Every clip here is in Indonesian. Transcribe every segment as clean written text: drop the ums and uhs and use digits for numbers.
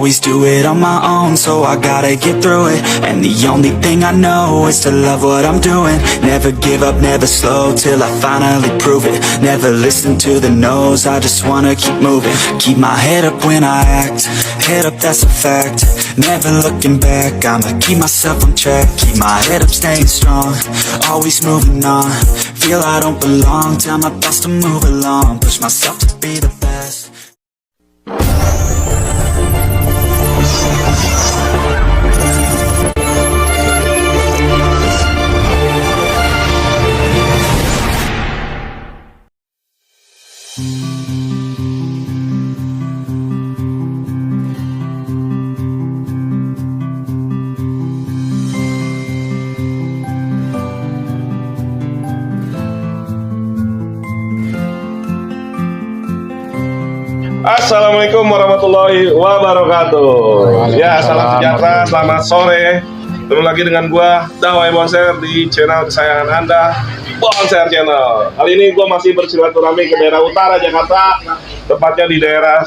always do it on my own, so I gotta get through it. And the only thing I know is to love what I'm doing. Never give up, never slow, till I finally prove it. Never listen to the no's, I just wanna keep moving. Keep my head up when I act, head up, that's a fact. Never looking back, I'ma keep myself on track. Keep my head up, staying strong, always moving on. Feel I don't belong, tell my thoughts to move along. Push myself to be the best. Assalamualaikum warahmatullahi wabarakatuh. Ya, salam sejahtera, selamat sore. Ketemu lagi dengan gua Dawai Bonser di channel kesayangan Anda, Bonser Channel. Kali ini gua masih bersilaturahmi ke daerah utara Jakarta, tepatnya di daerah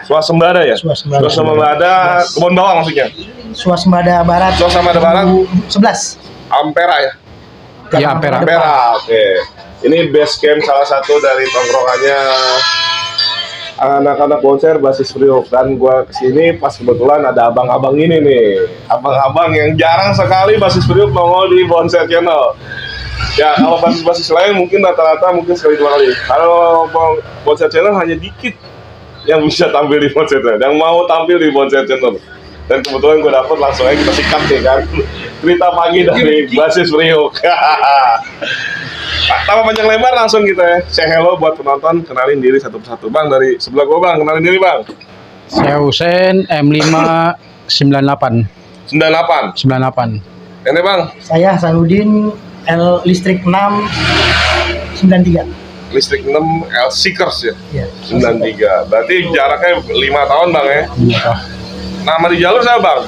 Swasembada ya. Swasembada, Kebon Bawang maksudnya. Swasembada Barat. Swasembada Barat 11. Ampera ya. Ya, Ampera. Oke. Ini base camp salah satu dari tongkrongannya anak-anak Bonser basis Priok. Dan gua kesini pas kebetulan ada abang-abang ini nih, abang-abang yang jarang sekali basis Priok nongol di Bonser Channel. Ya, kalau basis lain mungkin rata-rata mungkin sekali dua kali. Kalau Bonser Channel hanya dikit yang bisa tampil di Bonser Channel, yang mau tampil di Bonser Channel. Dan kebetulan gue dapet, langsung aja kita sikat nih kan. Cerita pagi dari basis Priok. Tanpa panjang lebar, langsung kita say hello buat penonton, kenalin diri satu persatu. Bang, dari sebelah gua bang, kenalin diri bang. Saya Husein, M598. 98. Ini bang? Saya Hasanuddin, L listrik 693. Listrik 6 L Seekers ya? Iya. 93. Berarti jaraknya 5 tahun bang ya? Iya. Nama di jalur siapa bang?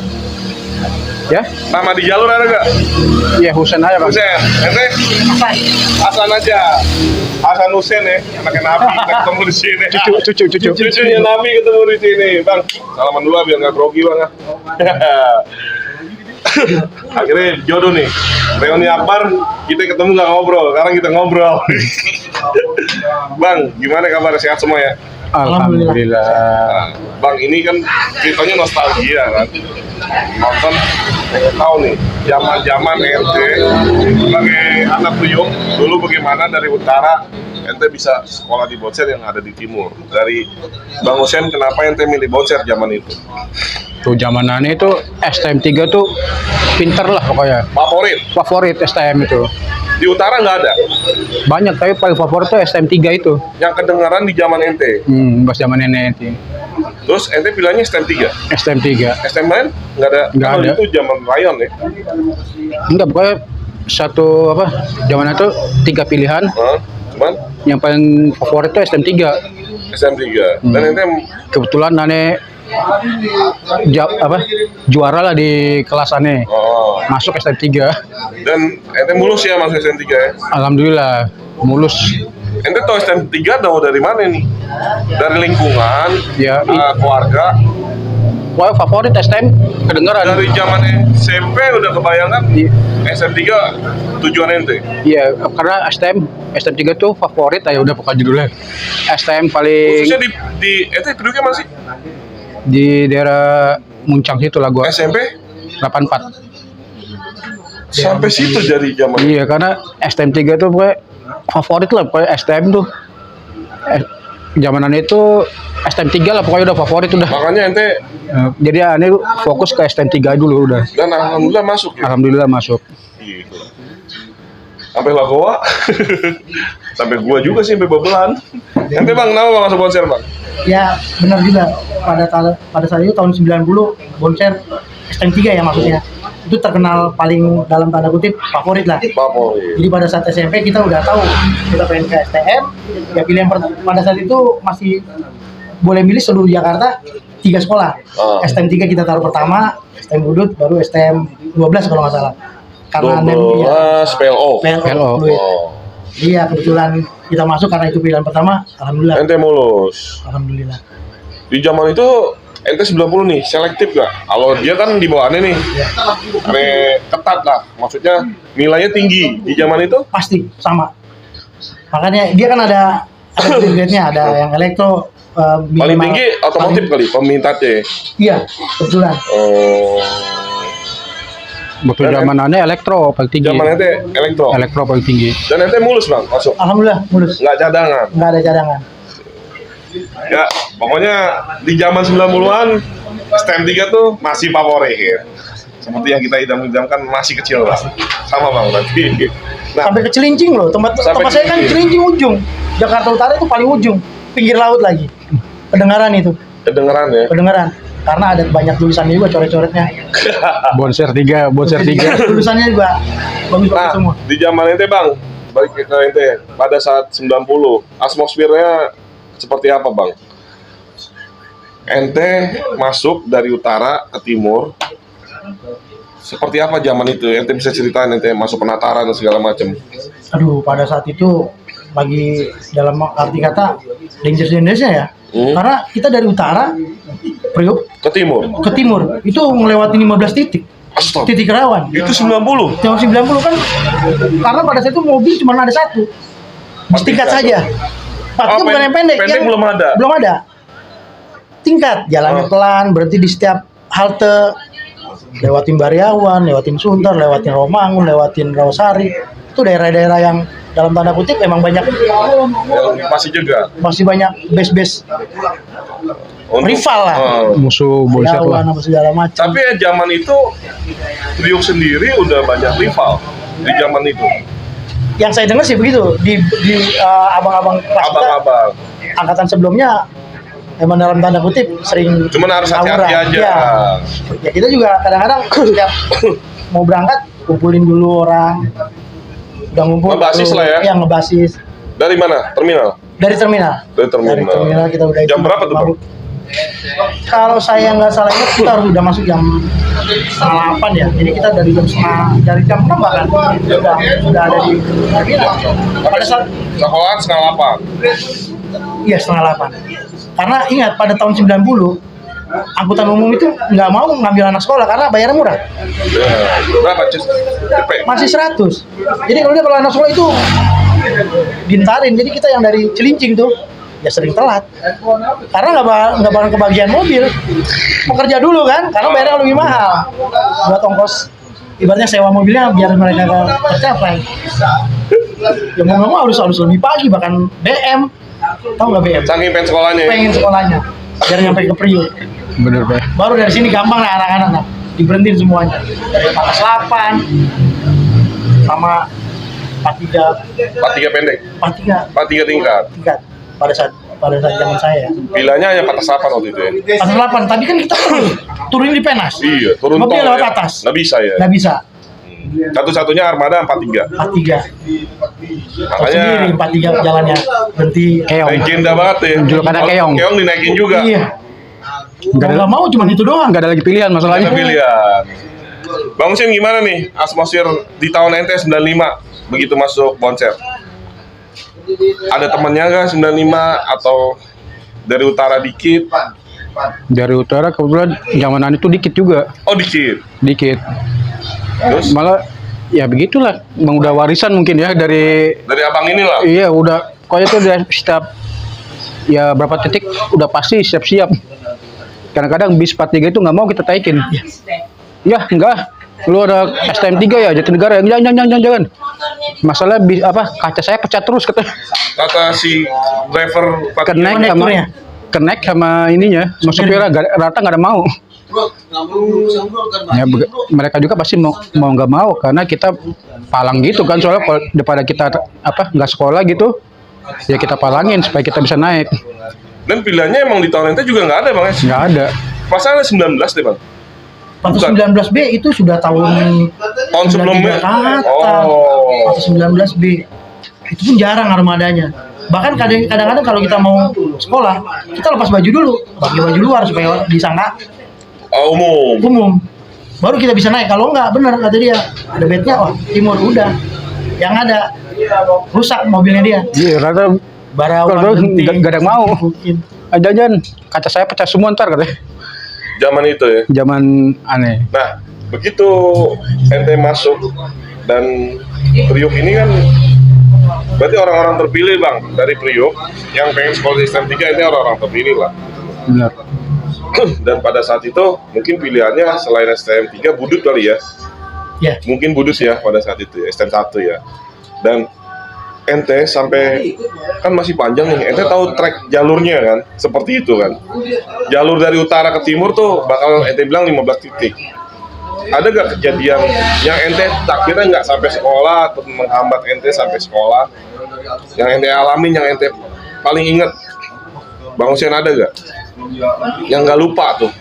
Ya? Nama di jalur ada gak? Iya, Husein aja bang. Husein. Ente? Hasan aja. Hasan Husein ya, anaknya Nabi kita ketemu di sini. Cucu. Cucunya Nabi ketemu di sini, bang. Salaman dulu biar nggak grogi bang. Akhirnya jodoh nih. Reuni Akbar, kita ketemu nggak ngobrol. Sekarang kita ngobrol. Bang, gimana kabar? Sehat semua ya? Alhamdulillah. Nah, bang, ini kan ceritanya nostalgia kan. Nonton, tahu nih, zaman ente sebagai anak Priok dulu bagaimana dari utara ente bisa sekolah di Bonser yang ada di timur. Dari Bang Husein, kenapa ente milih Bonser zaman itu? Tuh zamanannya itu STM 3 tuh pinter lah pokoknya. Favorit STM itu. Di utara nggak ada? Banyak, tapi paling favorit tuh STM 3 itu. Yang kedengaran di zaman ente? Pas zaman nenek itu. Terus ente pilihannya STM 3? STM 3. STM lain? Nggak ada? Nggak ada. Itu zaman rayon ya? Enggak, pokoknya zaman itu 3 pilihan. Cuman? Yang paling favorit tuh STM 3. STM 3. Dan ente kebetulan nenek juara lah di kelasannya. Masuk STM 3. Dan ente mulus ya masuk STM 3 ya? Alhamdulillah mulus. Ente tahu STM 3 tahu dari mana nih? Dari lingkungan, ya, keluarga. Wah, favorit STM kedengaran. Dari zaman SMP udah kebayangkan STM 3 tujuan ente? Iya, karena STM 3 tuh favorit aja udah pokoknya judulnya. STM paling khususnya di ente duduknya masih di daerah Muncang situ lah gua. SMP 84. Sampai situ dari zaman. Iya, karena STM 3 tuh pokoknya favorit lah, pokoknya STM tuh. Zamanan itu STM 3 lah pokoknya udah favorit udah. Makanya ente jadi aneh fokus ke STM 3 dulu udah. Dan alhamdulillah masuk ya? Alhamdulillah masuk. Gitu. Sampai Lagoa. Sampai gua juga sih sampai Babelan. Ente bang, kenapa bang masuk Bonser bang? Ya, benar juga. Pada saat itu tahun 90 Bonser STM 3 ya maksudnya. Itu terkenal paling dalam tanda kutip favorit lah. Favorit. Jadi pada saat SMP kita udah tahu kita pengen ke STM. Ya pilihan pada saat itu masih boleh milih seluruh Jakarta 3 sekolah. STM 3 kita taruh pertama, STM Udut, baru STM 12 kalau nggak salah. Karena 12 PLO. Iya, kebetulan kita masuk karena itu pilihan pertama. Alhamdulillah. Ente mulus. Alhamdulillah. Di zaman itu ente 90 nih, selektif gak? Kalau dia kan di bawahnya nih, ketat lah. Maksudnya nilainya tinggi di zaman itu. Pasti sama. Makanya dia kan ada grade-nya, ada yang elektro Paling minimal- tinggi otomotif kali peminatnya. Iya, kebetulan. Oh, Waktu zamanannya elektro paling tinggi. zaman ente elektro. Elektro paling tinggi. Dan ente mulus bang, masuk. Alhamdulillah mulus, Nggak cadangan. nggak ada cadangan. Ya, pokoknya di zaman 90-an STM 3 tuh masih favorit. Seperti yang kita idam-idamkan masih kecil lah. Sama bang berarti. Nah, Sampai ke Cilincing loh, tempat Sampai saya kan Cilincing. Cilincing ujung. Jakarta Utara itu paling ujung, pinggir laut lagi. Kedengaran itu, kedengeran ya. kedengaran. Karena ada banyak tulisannya juga, coret-coretnya. Bonser 3, bonser 3. Tulisannya juga bagus-bagus Nah, semua. di zaman ente bang, balik ke ente, pada saat 90, atmosfernya seperti apa bang? Ente masuk dari utara ke timur, seperti apa zaman itu? Ente bisa ceritain ente masuk penataran dan segala macam. Aduh, pada saat itu bagi dalam arti kata dangerous Indonesia ya. Karena kita dari utara Priok Ke timur. ke timur itu melewati 15 titik. Astaga. Titik rawan. Itu 90. Tahun 90 kan karena pada saat itu mobil cuma ada satu. Di tingkat saja. Pastinya bukan yang pendek. Pendek belum ada. Belum ada. Tingkat, jalannya Oh. pelan, berarti di setiap halte lewatin Bariawan, lewatin Sunter, lewatin Romangun, lewatin Rawasari. Itu daerah-daerah yang dalam tanda kutip memang banyak, Masih juga. masih banyak base-base Untuk- rival lah. Oh. Musuh bonser lah. Bariawan apa segala macam. Tapi ya zaman itu Priok sendiri udah banyak rival di zaman itu. Yang saya dengar sih begitu di abang-abang kelas kita, Abang-abang. angkatan sebelumnya emang dalam tanda kutip sering Cuman harus hati-hati tawuran. aja. Ya kita juga kadang-kadang setiap mau berangkat kumpulin dulu orang, udah ngumpul Ngebasis lah ya? yang ngebasis Dari mana? Terminal? dari terminal. Dari terminal. Kita udah Jam berapa tuh, Bang? Kalau saya nggak salah ingat kita harus udah masuk jam 7:30 ya. Jadi kita dari jam 6 bahkan sudah ada di terminal. Pada saat Sekolahan setengah 8. iya 7:30. Karena ingat pada tahun 90 angkutan umum itu nggak mau ngambil anak sekolah karena bayarnya murah, Ya. Berapa Cus? DP? masih 100. Jadi kalau anak sekolah itu dintarin, jadi kita yang dari Cilincing tuh ya sering telat karena nggak bakal kebagian mobil, pekerja dulu kan karena bayarnya lebih mahal buat ongkos, ibaratnya sewa mobilnya biar mereka tercapai. Ya mau nggak mau harus lebih pagi, bahkan BM, tahu nggak BM? Saking pengen sekolahnya. Ya? Pengen sekolahnya biar nyampe ke Priok. Bener, Pak. Baru dari sini gampang lah anak-anak, nah, diberhentiin semuanya dari 48 sama 43 43 pendek. 43 tingkat. tingkat pada saat zaman saya. Bilanya hanya patah sapan waktu itu ya. 48, tapi kan kita turun di Penas. Iya, turun Mobil tol lewat ya. atas. Nggak bisa ya. Nggak bisa. Satu-satunya armada 43. 43. Makanya Sendiri 43 jalannya berhenti. Keong. legenda banget ya. Julukannya Kalau Keong. Keong dinaikin juga. Iya. Nggak ada, Nggak mau cuma itu doang. nggak ada lagi pilihan Ada masalahnya. pilihan. Bang Husin gimana nih atmosfer di tahun ente 95 begitu masuk Bonser? Ada temennya nggak 95 atau dari utara dikit? Dari utara kebetulan zamanan itu dikit juga, Oh dikit. dikit. Terus Malah ya begitulah, emang udah warisan mungkin ya dari dari abang inilah. iya udah pokoknya tuh udah setiap ya berapa titik udah pasti siap-siap. Kadang-kadang bis 43 itu nggak mau kita taikin. Ya enggak, lu ada STM 3 ya Jatinegara, jangan. Masalah bis apa kaca saya pecah terus kata. Kata si driver Kenek sama Konektornya. kenek sama ininya, masuk kira rata nggak ada mau. Ya, mereka juga pasti mau nggak mau karena kita palang gitu kan, soalnya kalau daripada kita apa nggak sekolah gitu ya kita palangin supaya kita bisa naik. Dan pilihannya emang di tahun ente juga nggak ada bang ya? Nggak ada. Pasalnya 19 deh bang. Waktu 19B itu sudah tahun Sebelumnya. 93 ke atas. Oh. Waktu 19B itu pun jarang armadanya. Bahkan kadang-kadang kalau kita mau sekolah, kita lepas baju dulu, pakai baju luar supaya disangka Oh, umum. umum. Baru kita bisa naik. Kalau enggak, bener kata dia, ada bednya, wah timur udah. Yang ada rusak mobilnya dia. Iya, rata Barawan Kalau genting, nggak ada yang mau. mungkin. Jangan kaca saya pecah semua ntar katanya. Zaman itu ya. Zaman aneh. Nah, begitu ente masuk dan Priuk ini kan berarti orang-orang terpilih bang dari Priuk yang pengen sekolah di STM 3 ini orang-orang terpilih lah. Benar. Dan pada saat itu mungkin pilihannya selain STM 3 Budut kali ya. Ya. Mungkin Budut ya pada saat itu ya, STM 1 ya. Dan ente sampai kan masih panjang nih, ente tahu trek jalurnya kan, seperti itu kan. Jalur dari utara ke timur tuh bakal ente bilang 15 titik. Ada gak kejadian yang ente takdirnya nggak sampai sekolah atau menghambat ente sampai sekolah? Yang ente alamin, yang ente paling inget, Bang Hussein ada gak? Yang nggak lupa tuh.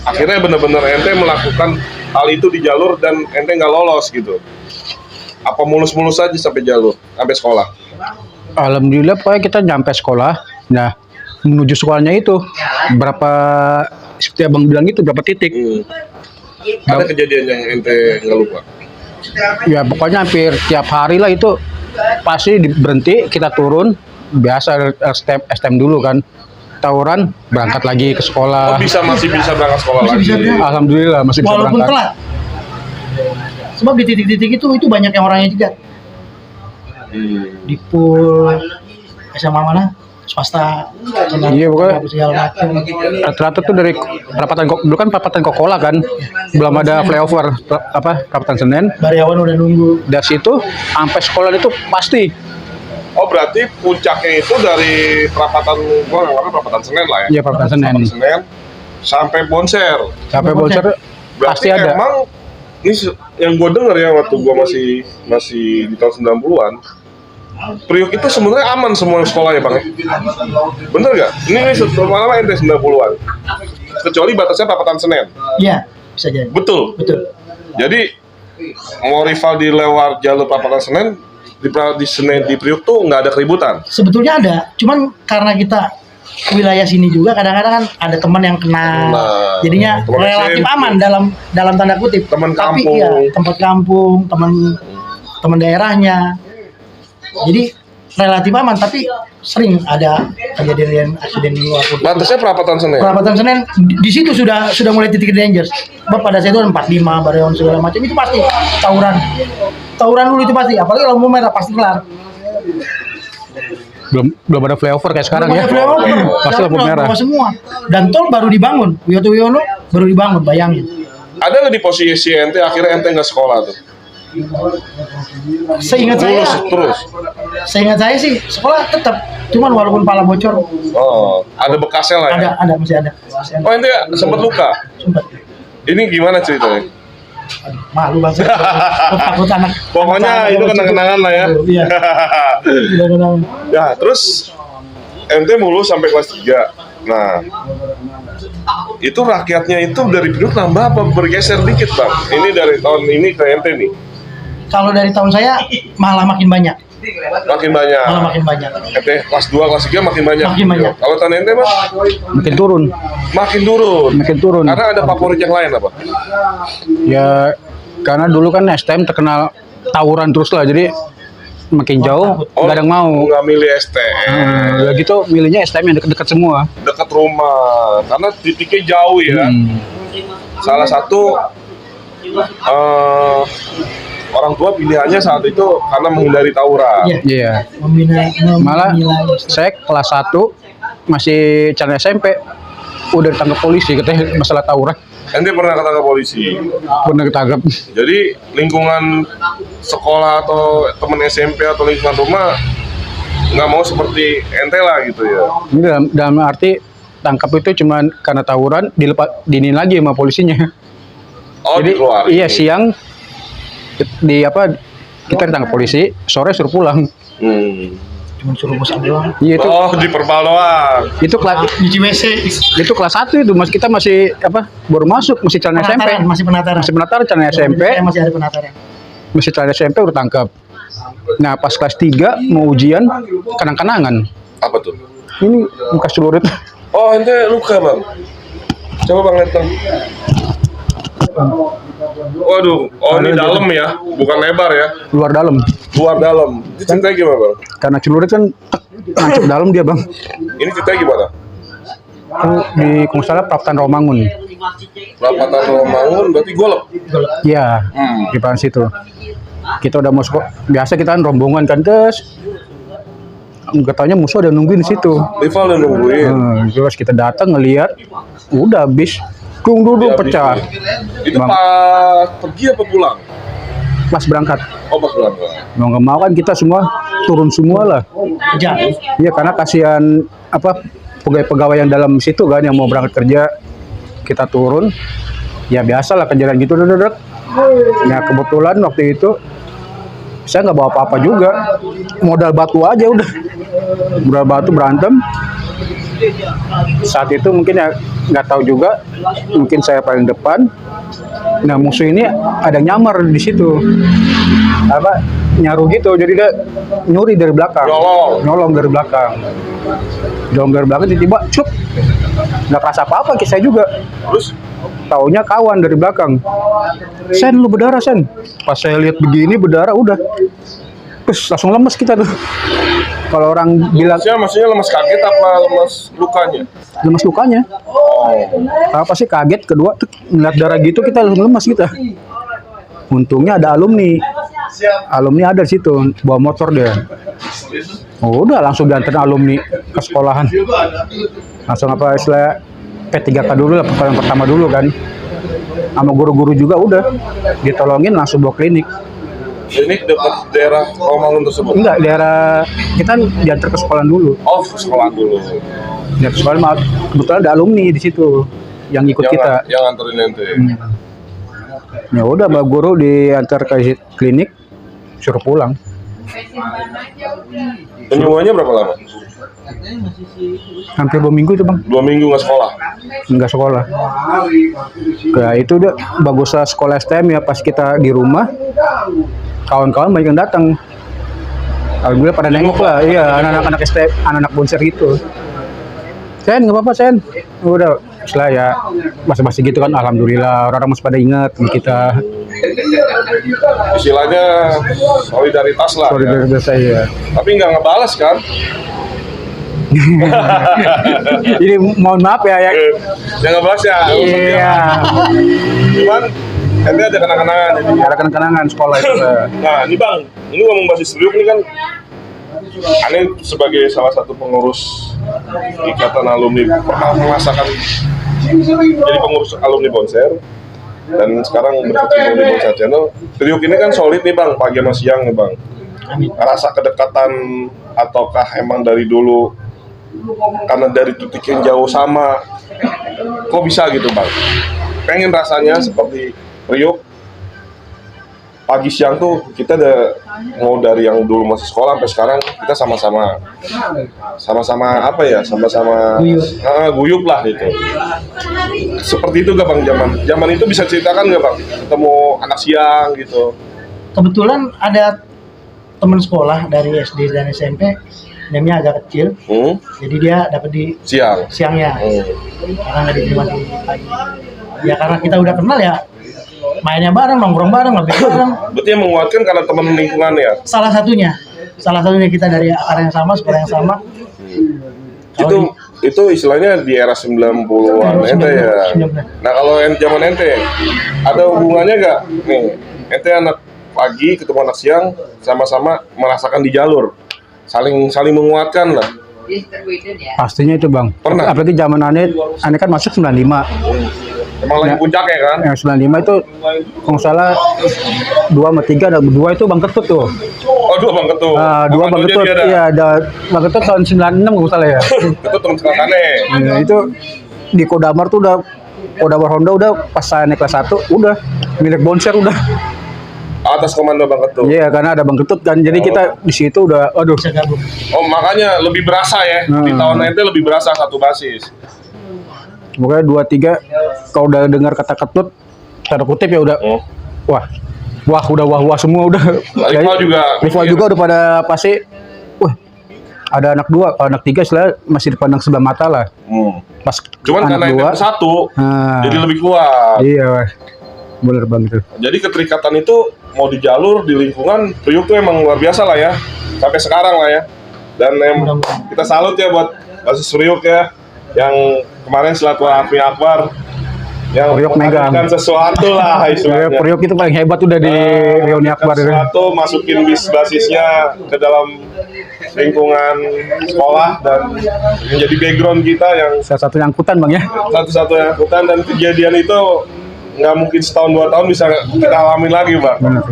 Akhirnya bener-bener ente melakukan hal itu di jalur dan ente nggak lolos gitu. Apa mulus-mulus aja sampai jalur, sampai sekolah? Alhamdulillah pokoknya kita nyampe sekolah. Nah, menuju sekolahnya itu berapa, seperti abang bilang itu berapa titik. Ada kejadian yang ente nggak lupa? Ya pokoknya hampir tiap hari lah itu pasti berhenti, kita turun. Biasa STM dulu kan, tawuran, berangkat lagi ke sekolah. Masih bisa berangkat sekolah Masih lagi? bisa berangkat. Alhamdulillah masih bisa Walaupun berangkat. telat. Sebab di titik-titik itu banyak yang orangnya juga. Di pool SMA mana? Swasta. Iya, pokoknya. Segala macam. Rata-rata tuh dari perapatan dulu kan perapatan Kokola kan, belum ada flyover perapatan Senen. Karyawan udah nunggu. Dari situ sampai sekolah itu pasti. Oh berarti puncaknya itu dari perapatan, gua nggak ngerti perapatan Senen lah ya? Iya, perapatan Senen. Senen sampai Bonser. Sampai Bonser Berarti pasti ada. emang ini yang gue denger ya waktu gue masih di tahun 90-an, Priuk itu sebenarnya aman semua sekolah ya bang ya? Bener gak? Ini lama-lama ente 90-an, kecuali batasnya perapatan Senen. Iya, bisa jadi. Betul. Betul. Jadi mau rival di lewat jalur perapatan Senen, di Senen di Priuk tuh nggak ada keributan. Sebetulnya ada, cuman karena kita wilayah sini juga kadang-kadang kan ada teman yang kena, Nah, jadinya teman relatif SMP. aman dalam tanda kutip. Teman Tapi kampung. iya, tempat kampung, teman daerahnya. Jadi relatif aman, tapi sering ada kejadian aksiden di luar. Batasnya perapatan Senen. Perapatan Senen di situ sudah mulai titik danger. Sebab pada saat itu 45 Baryon segala macam itu pasti tawuran dulu itu pasti, apalagi lampu merah pasti kelar. Belum ada flyover kayak sekarang ya. Pasti lampu merah. Semua. Dan tol baru dibangun. Wiyoto Wiono baru dibangun, bayangin. Ada nggak di posisi ente akhirnya ente nggak sekolah tuh? Seingat saya sih sekolah tetap, cuman walaupun pala bocor Oh, ada bekasnya lah ya? masih ada. Oh, ente sempat luka? Sempat. Ini gimana ceritanya? Malu banget. Takut anak. Pokoknya itu kenang-kenangan lah ya. Iya. Kenang-kenangan. Ya, terus ente mulus sampai kelas 3. Nah, itu rakyatnya itu dari Priuk nambah apa bergeser dikit bang? Ini dari tahun ini ke ente nih? Kalau dari tahun saya malah makin banyak. Makin banyak. Malah makin banyak. Ente kelas 2, kelas 3 makin banyak. Makin banyak. Kalau tahun ente mas? Makin turun. Makin turun. Makin turun. Karena ada favorit yang lain apa? Ya karena dulu kan STM terkenal tawuran terus lah, jadi makin jauh nggak ada yang mau. Nggak milih STM. Ya gitu milihnya STM yang dekat-dekat semua. Dekat rumah. Karena titiknya jauh ya. Salah satu orang tua pilihannya saat itu karena menghindari tawuran. Iya. Iya. Malah saya kelas 1 masih calon SMP udah ditangkap polisi katanya masalah tawuran. Ente pernah ketangkap polisi. Pernah ketangkap. Jadi lingkungan sekolah atau teman SMP atau lingkungan rumah nggak mau seperti ente lah gitu ya. Ini dalam arti tangkap itu cuman karena tawuran, dinin lagi sama polisinya. Oh, Jadi dikeluarin. iya siang kita ditangkap polisi, sore suruh pulang. Cuma suruh bosan doang. Iya itu. Oh, di Perbal doang. Itu kelas Nyuci WC. itu kelas 1 itu kita masih baru masuk, masih calon SMP. Masih penataran. Masih penataran calon SMP. Saya masih ada penataran. Masih calon SMP udah tangkap. Nah, pas kelas 3 mau ujian kenang-kenangan. Apa tuh? Ini bekas celurit. Oh, ente luka bang. Coba bang lihat bang. Waduh, oh ini dalam ya, bukan lebar ya. Luar dalam. Luar dalam. Ini ceritanya gimana bang? Karena celurit kan nancep dalam dia, Bang. Ini ceritanya gimana? Itu di kalau nggak salah Praptan Rawamangun. Perapatan Romangun berarti golep. Iya, di depan situ. Kita udah mau biasa kita kan rombongan kan terus katanya musuh ada nungguin di situ. Rival udah nungguin. Terus kita datang ngelihat, udah habis, duduk pecah. Itu pas pergi apa pulang? Pas berangkat. Oh pas pulang. Mau nggak mau kan kita semua turun semua lah. Kerja. Iya karena kasihan apa pegawai-pegawai yang dalam situ kan yang mau berangkat kerja, kita turun. Ya biasa lah kejadian gitu, duduk. Nah kebetulan waktu itu saya nggak bawa apa-apa juga, modal batu aja udah, modal batu berantem. Saat itu mungkin ya nggak tahu juga, mungkin saya paling depan. Nah musuh ini ada nyamar di situ, apa nyaru gitu, jadi dia nyuri dari belakang, nyolong dari belakang, tiba-tiba cuk, nggak kerasa apa-apa ke saya juga. Terus taunya kawan dari belakang, Sen lu berdarah Sen. Pas saya lihat begini berdarah udah, terus langsung lemes kita tuh. Kalau orang bilang, maksudnya lemes kaget apa lemes lukanya? Lemes lukanya. Apa sih kaget, kedua tuh ngeliat darah gitu kita langsung lemes kita. Untungnya ada alumni ada di situ bawa motor dia. Oh, udah langsung diantar alumni ke sekolahan. Langsung apa istilah P3K dulu lah, yang pertama dulu kan. Sama guru-guru juga udah ditolongin langsung bawa klinik. Klinik dekat daerah Romangun tersebut? Enggak, daerah kita diantar ke sekolah dulu. Oh, ke sekolah dulu. Ya, ke sekolah kebetulan ada alumni di situ yang ikut kita. Yang anterin ente. Ya udah, Mbak Guru diantar ke klinik, suruh pulang. Penyembuhannya berapa lama? Hampir 2 minggu itu Bang. 2 minggu nggak sekolah? Nggak sekolah. Kayak itu udah bagusnya sekolah STM ya, pas kita di rumah, kawan-kawan banyak yang datang. Alhamdulillah pada nengok lah, iya anak-anak STM, anak-anak bonser gitu. Sen, nggak apa-apa Sen. Udah, setelah ya masih gitu kan, alhamdulillah orang-orang masih pada ingat kita. Istilahnya solidaritas lah. Solidaritas saya. Tapi nggak ngebalas kan? Jadi mohon maaf ya. Yang ngebalas ya. Iya. Cuman ente ada kenang-kenangan. Ada kenang-kenangan sekolah itu. Nah, ini Bang, ini ngomong Basis Priok ini kan, aneh sebagai salah satu pengurus Ikatan Alumni pernah merasakan jadi pengurus alumni Bonser dan sekarang berkecimpung di Bonser Channel. Priok ini kan solid nih Bang, pagi sama siang nih Bang. Rasa kedekatan ataukah emang dari dulu karena dari titik yang jauh sama, kok bisa gitu Bang? Pengen rasanya seperti Priok pagi siang tuh kita ada mau dari yang dulu masih sekolah sampai sekarang kita sama-sama apa ya, sama-sama guyup lah gitu. Seperti itu gak Bang zaman itu, bisa ceritakan gak Bang ketemu anak siang gitu? Kebetulan ada teman sekolah dari SD dan SMP, jamnya agak kecil, jadi dia dapat di siangnya, karena nggak diterima di pagi. Ya karena kita udah kenal ya, mainnya bareng, nongkrong bareng, lebih bareng. Berarti yang menguatkan karena teman lingkungan ya? Salah satunya kita dari akar yang sama, sekolah yang sama. Itu istilahnya di era 90-an ente ya. Nah kalau zaman ente, ada hubungannya nggak? Nih, ente anak pagi ketemu anak siang, sama-sama merasakan di jalur, saling menguatkan lah. Pastinya itu Bang. Pernah. Apalagi zaman aneh kan masuk 95. Emang lagi puncaknya kan? Yang 95 itu kalau salah 2 sama 3 ada 2 itu Bang Ketut tuh. Oh 2 Bang Ketut. 2 Bang Ketut. Iya, ada Bang Ketut tahun 96 kalau salah ya. Ketut teman celakane. Ya, itu di Kodamar tuh udah Kodamar Honda udah pas saya naik kelas 1 udah milik Bonser udah. Atas komando Bang Ketut. Iya, karena ada Bang Ketut kan. Jadi kita di situ udah aduh. Oh, makanya lebih berasa ya. Di tahun ente lebih berasa satu basis. Pokoknya 2-3 kalau udah dengar kata Ketut, tanda kutip ya udah wah semua udah. Rival juga udah pada pasti. Wah, ada anak 2, kalau anak 3 setelah masih dipandang sebelah mata lah. Pas cuman anak karena 2 satu, jadi lebih kuat. Iya, bener banget tuh. Jadi keterikatan itu mau di jalur, di lingkungan, Priok tuh emang luar biasa lah ya. Sampai sekarang lah ya. Dan kita salut ya buat Basis Priok ya, yang kemarin silaturahmi akbar yang Priok megang. menghadirkan sesuatu lah Ya, istilahnya. Priok itu paling hebat udah di reuni akbar itu. Sesuatu masukin basisnya ke dalam lingkungan sekolah dan menjadi background kita yang Salah satu angkutan bang ya. satu-satunya angkutan, dan kejadian itu nggak mungkin setahun 2 tahun bisa kita alami lagi bang. Benar.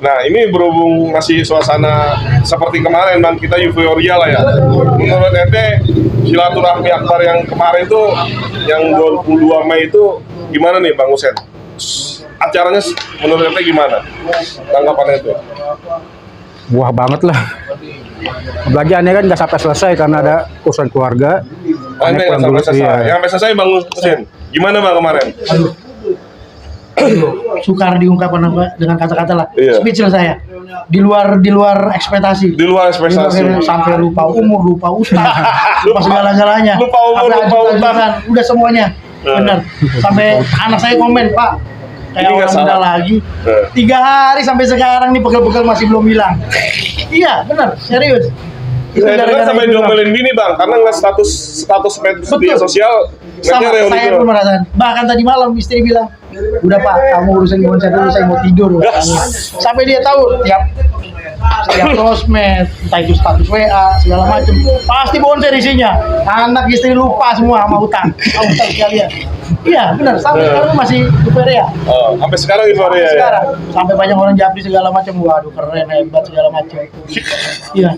Nah ini berhubung masih suasana seperti kemarin bang, kita euforia lah ya. Menurut ente silaturahmi akbar yang kemarin tuh yang 22 Mei itu gimana nih bang Husen? Acaranya menurut ente gimana? Tanggapan ente? Wah banget lah. Belanjaannya kan nggak sampai selesai karena ada urusan keluarga. Oh, ente nggak sampai selesai. Iya. Yang sampai selesai bang Husen, gimana bang kemarin? Sukar diungkapkan apa dengan kata-kata lah. Iya. Speechless saya. Di luar ekspektasi. Di luar ekspektasi. Sampai lupa umur, lupa utang, lupa segala-galanya. Lupa umur, Sampai lupa lanjut-lanjutan, utang. udah semuanya. Bener. Sampai anak saya komen, Pak, kayak Ini nggak orang muda salah. lagi. Eh. 3 hari sampai sekarang nih pegel-pegel masih belum hilang. Iya, benar, serius. Itu Saya dengar gara-gara sampai itu, Bang. diomelin gini bang, karena ngeliat status media sosial, Sama reuni saya itu. pun merasakan. Bahkan tadi malam istri bilang, udah Pak, kamu urusan konser dulu, saya mau tidur. Sampai dia tahu setiap sosmed, entah itu status WA segala macam, pasti bonser isinya. Anak istri lupa semua sama utang sekalian. Iya benar, sampai sekarang masih euforia. Oh, sampai sekarang euforia ya. Sekarang sampai banyak orang japri segala macam, waduh keren hebat segala macam. Iya.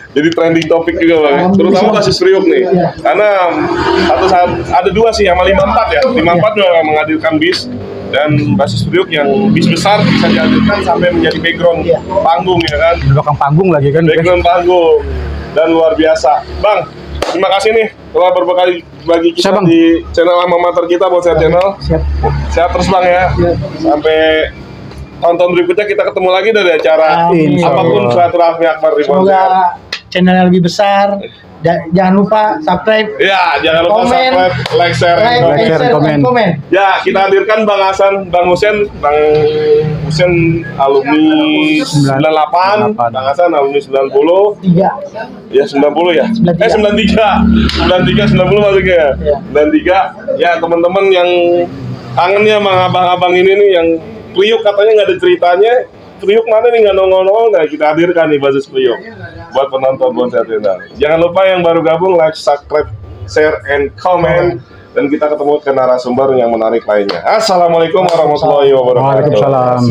Jadi trending topik juga bang, ya. Terutama kasus Priok nih. Iya. Karena satu saat ada 2 sih, sama 54 ya. 54 juga menghadirkan bis, dan basis Priok yang bis besar bisa dihadirkan sampai menjadi background Iya. panggung ya kan. Di belakang panggung lagi kan. Background panggung dan luar biasa. Bang, terima kasih nih telah berbagi bagi kita Siap, Bang. di channel alma mater kita, Bonset Channel. Siap. Sehat terus bang ya. Sampai tahun-tahun berikutnya kita ketemu lagi dari acara Amin. apapun silaturahmi akbar di Bonset. Semoga channel yang lebih besar. Jangan lupa subscribe, Ya, jangan lupa Komen. subscribe, like, share, like, and and comment. share, komen. and comment. Ya, kita hadirkan Bang Hasan, Bang Husen alumni 98, Bang Hasan alumni 90. 3. Ya 90 ya? 93. 93 90 maksudnya ya? Iya. 93. Ya teman-teman yang kangen ya sama abang-abang ini nih yang Priok katanya nggak ada ceritanya. Priok mana nih nggak nongol-nongol, nah kita hadirkan nih basis Priok buat penonton Bonset Channel. Jangan lupa yang baru gabung like, subscribe, share, and comment, dan kita ketemu ke narasumber yang menarik lainnya. Assalamualaikum warahmatullahi wabarakatuh. Waalaikumsalam.